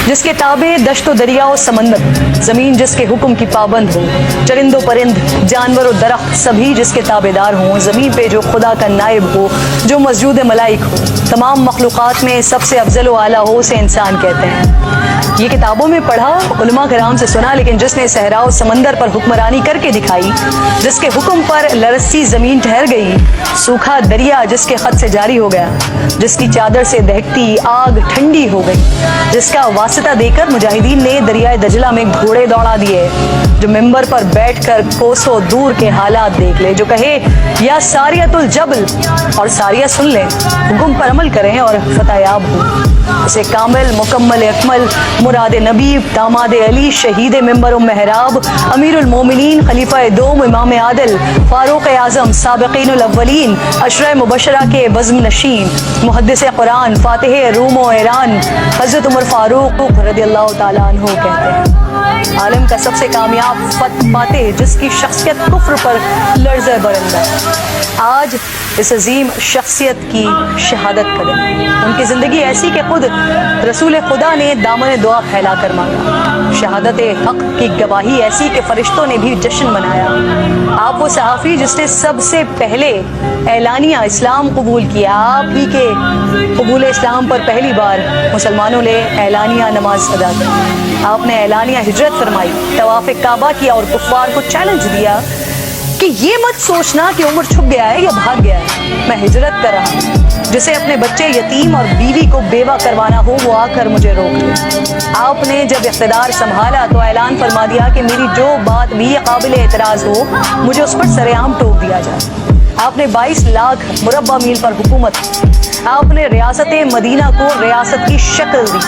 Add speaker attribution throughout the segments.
Speaker 1: جس کے تابع دشت و دریا و سمندر، زمین جس کے حکم کی پابند ہو، چرند و پرند، جانور و درخت سبھی جس کے تابع دار ہوں، زمین پہ جو خدا کا نائب ہو، جو مسجود ملائک ہو، تمام مخلوقات میں سب سے افضل و اعلیٰ ہو، اسے انسان کہتے ہیں۔ یہ کتابوں میں پڑھا، علماء کرام سے سنا، لیکن جس نے صحرا و سمندر پر حکمرانی کر کے دکھائی، جس کے حکم پر لرزتی زمین ٹھہر گئی، سوکھا دریا جس کے خط سے جاری ہو گیا، جس کی چادر سے دہکتی آگ ٹھنڈی ہو گئی، جس کا واسطہ دے کر مجاہدین نے دریائے دجلہ میں گھوڑے دوڑا دیے، جو ممبر پر بیٹھ کر کوسوں دور کے حالات دیکھ لے، جو کہے یا ساریت الجبل اور ساریہ سن لیں، حکم پر عمل کریں اور فتح یاب ہو، اسے کامل مکمل اکمل مراد نبی داماد علی شہید ممبر و محراب امیر المومنین خلیفہ دوم امام عادل فاروق اعظم سابقین الاولین عشرہ مبشرہ کے بزم نشین محدث قرآن فاتح روم و ایران حضرت عمر فاروق رضی اللہ تعالیٰ عنہ کہتے ہیں۔ عالم کا سب سے کامیاب فاتح جس کی شخصیت کفر پر لرزہ برندہ، آج اس عظیم شخصیت کی شہادت کریں۔ ان کی زندگی ایسی کہ خود رسول خدا نے دامن دعا پھیلا کر مانگا، شہادت حق کی گواہی ایسی کہ فرشتوں نے بھی جشن منایا۔ آپ وہ صحافی جس نے سب سے پہلے اعلانیہ اسلام قبول کیا، آپ ہی کے قبول اسلام پر پہلی بار مسلمانوں نے اعلانیہ نماز ادا کی، آپ نے اعلانیہ ہجرت فرمائی، طواف کعبہ کیا اور کفار کو چیلنج دیا کہ یہ مت سوچنا کہ عمر چھپ گیا ہے یا بھاگ گیا ہے، میں ہجرت کر رہا ہوں، جسے اپنے بچے یتیم اور بیوی کو بیوہ کروانا ہو وہ آ کر مجھے روک لے۔ آپ نے جب اقتدار سنبھالا تو اعلان فرما دیا کہ میری جو بات بھی قابل اعتراض ہو مجھے اس پر سر عام ٹوک دیا جائے۔ آپ نے 22 لاکھ مربع میل پر حکومت کی، آپ نے ریاست مدینہ کو ریاست کی شکل دی،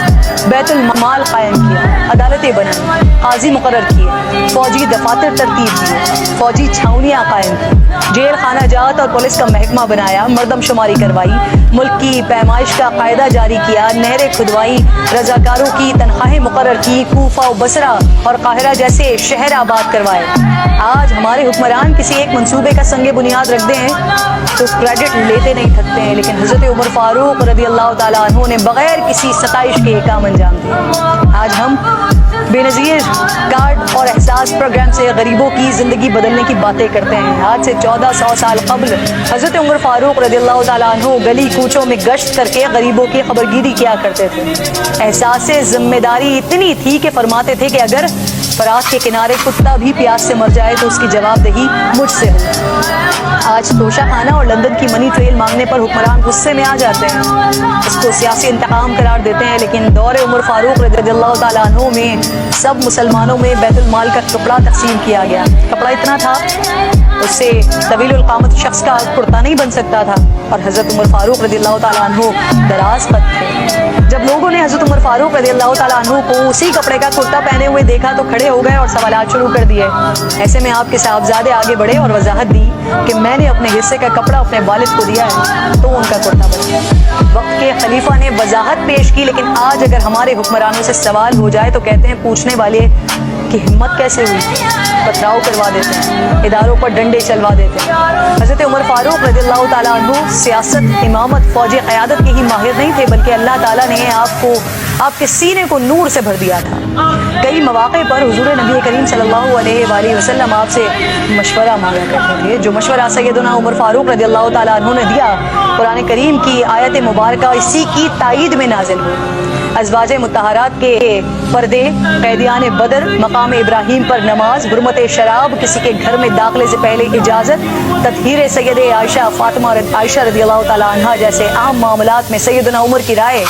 Speaker 1: بیت المال قائم کیا، عدالتیں بنائیں، قاضی مقرر کیے، فوجی دفاتر ترتیب دیے، فوجی چھاونیاں قائم کی، جیل خانہ جات اور پولیس کا محکمہ بنایا، مردم شماری کروائی، ملک کی پیمائش کا قاعدہ جاری کیا، نہریں کھدوائی، رضاکاروں کی تنخواہیں مقرر کی، کوفہ و بصرہ اور قاہرہ جیسے شہر آباد کروائے۔ آج ہمارے حکمران کسی ایک منصوبے کا سنگ بنیاد رکھ دیں تو کریڈٹ لیتے نہیں تھکتے ہیں، لیکن حضرت عمر فاروق رضی اللہ تعالیٰ عنہ نے بغیر کسی ستائش کے یہ کام انجام دیا۔ آج ہم بے نظیر کارڈ اور احساس پروگرام سے غریبوں کی زندگی بدلنے کی باتیں کرتے ہیں۔ آج سے 1400 سال قبل حضرت عمر فاروق رضی اللہ تعالیٰ عنہ گلی کوچوں میں گشت کر کے غریبوں کی خبرگیری کیا کرتے تھے۔ احساس ذمہ داری اتنی تھی کہ فرماتے تھے کہ اگر فرات کے کنارے کتا بھی پیاس سے مر جائے تو اس کی جواب دہی مجھ سے ہو۔ آج توشہ خانہ اور لندن کی منی ٹریل مانگنے پر حکمران غصے میں آ جاتے ہیں، اس کو سیاسی انتقام قرار دیتے ہیں، لیکن دور عمر فاروق رضی اللہ تعالیٰ عنہ میں سب مسلمانوں میں بیت المال کا کپڑا تقسیم کیا گیا۔ کپڑا اتنا تھا اس سے طویل القامت شخص کا کرتا نہیں بن سکتا تھا، اور حضرت عمر فاروق رضی اللہ تعالیٰ عنہ دراز قد تھے۔ جب لوگوں نے حضرت عمر فاروق رضی اللہ تعالیٰ عنہ کو اسی کپڑے کا کرتا پہنے ہوئے دیکھا تو کھڑے ہو گئے اور سوالات شروع کر دیے۔ ایسے میں آپ کے صاحبزادے آگے بڑھے اور وضاحت دی کہ میں نے اپنے حصے کا کپڑا اپنے والد کو دیا ہے تو ان کا کرتا بن گیا۔ وقت کے خلیفہ نے وضاحت پیش کی، لیکن آج اگر ہمارے حکمرانوں سے سوال ہو جائے تو کہتے ہیں پوچھنے والے کہ ہمت کیسے ہوئی، پتھراؤ کروا دیتے ہیں، اداروں پر ڈنڈے چلوا دیتے ہیں۔ حضرت عمر فاروق رضی اللہ تعالیٰ عنہ سیاست، امامت، فوجی قیادت کے ہی ماہر نہیں تھے، بلکہ اللہ تعالیٰ نے آپ کے سینے کو نور سے بھر دیا تھا۔ کئی مواقع پر حضور نبی کریم صلی اللہ علیہ وآلہ وسلم آپ سے مشورہ مانگا کرتے تھے، جو مشورہ سیدنا عمر فاروق رضی اللہ تعالیٰ عنہ نے دیا، قرآن کریم کی آیت مبارکہ اسی کی تائید میں نازل ہوئی۔ ازواج مطہرات کے پردے، قیدیان بدر، مقام ابراہیم پر نماز، حرمت شراب، کسی کے گھر میں داخلے سے پہلے اجازت، تطہیر سید عائشہ فاطمہ عائشہ رضی اللہ تعالیٰ عنہا جیسے عام معاملات میں سیدنا عمر کی رائے،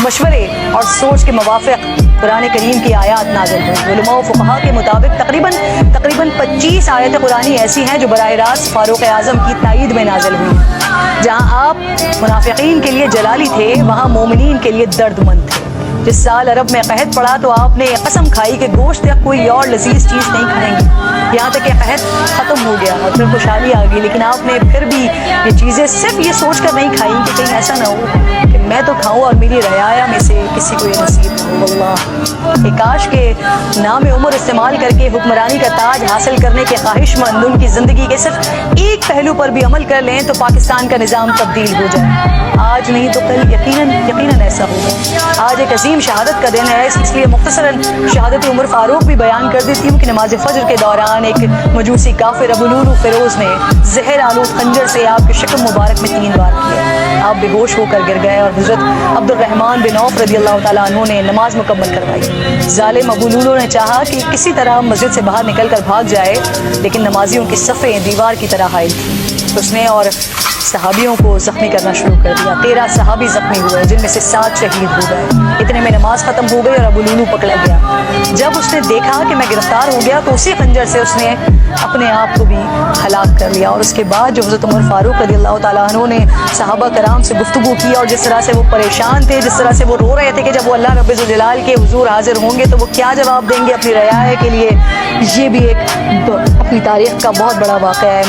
Speaker 1: مشورے اور سوچ کے موافق قرآن کریم کی آیات نازل ہوئی۔ علماء و فقہاء کے مطابق تقریباً 25 آیت قرآنی ایسی ہیں جو براہ راست فاروق اعظم کی تائید میں نازل ہوئی۔ جہاں آپ منافقین کے لیے جلالی تھے وہاں مومنین کے لیے درد مند تھے۔ جس سال عرب میں قحط پڑا تو آپ نے قسم کھائی کہ گوشت یا کوئی اور لذیذ چیز نہیں کھائیں گے، یہاں تک کہ قحط ختم ہو گیا اور پھر خوشحالی آ گئی، لیکن آپ نے پھر بھی یہ چیزیں صرف یہ سوچ کر نہیں کھائیں کہ کہیں ایسا نہ ہو کہ میں تو کھاؤں اور میری رعایا میں سے کسی کو یہ نصیب نہ ہو۔ اللہ کاش کے نام عمر استعمال کر کے حکمرانی کا تاج حاصل کرنے کے خواہش مند ان کی زندگی کے صرف ایک پہلو پر بھی عمل کر لیں تو پاکستان کا نظام تبدیل ہو جائے۔ آج نہیں تو کل یقیناً ایسا ہوگا۔ آج ایک عظیم عظیم شہادت کا دن ہے، اس لیے مختصراً شہادت عمر فاروق بھی بیان کر دیتی ہوں کہ نماز فجر کے دوران ایک مجوسی کافر ابو لولو فیروز نے زہر آلود خنجر سے آپ کے شکم مبارک میں 3 بار کیے. آپ بے ہوش ہو کر گر گئے اور حضرت عبد الرحمن بن عوف رضی اللہ تعالیٰ عنہ نے نماز مکمل کروائی. ظالم ابو لولو نے چاہا کہ کسی طرح مسجد سے باہر نکل کر بھاگ جائے، لیکن نمازیوں کی صفیں دیوار کی طرح حائل تھیں. اس نے اور صحابیوں کو زخمی کرنا شروع کر دیا. 13 صحابی زخمی ہوئے، جن میں سے 7 شہید ہو گئے. اتنے میں نماز ختم ہو گئی اور ابو لولو پکڑا گیا. جب اس نے دیکھا کہ میں گرفتار ہو گیا تو اسی خنجر سے اس نے اپنے آپ کو بھی ہلاک کر لیا. اور اس کے بعد جو حضرت عمر فاروق رضی اللہ تعالیٰ عنہ نے صحابہ کرام سے گفتگو کی اور جس طرح سے وہ پریشان تھے، جس طرح سے وہ رو رہے تھے کہ جب وہ اللہ رب الجلال کے حضور حاضر ہوں گے تو وہ کیا جواب دیں گے اپنی رعایا کے لیے، یہ بھی ایک اپنی تاریخ کا بہت بڑا واقعہ ہے.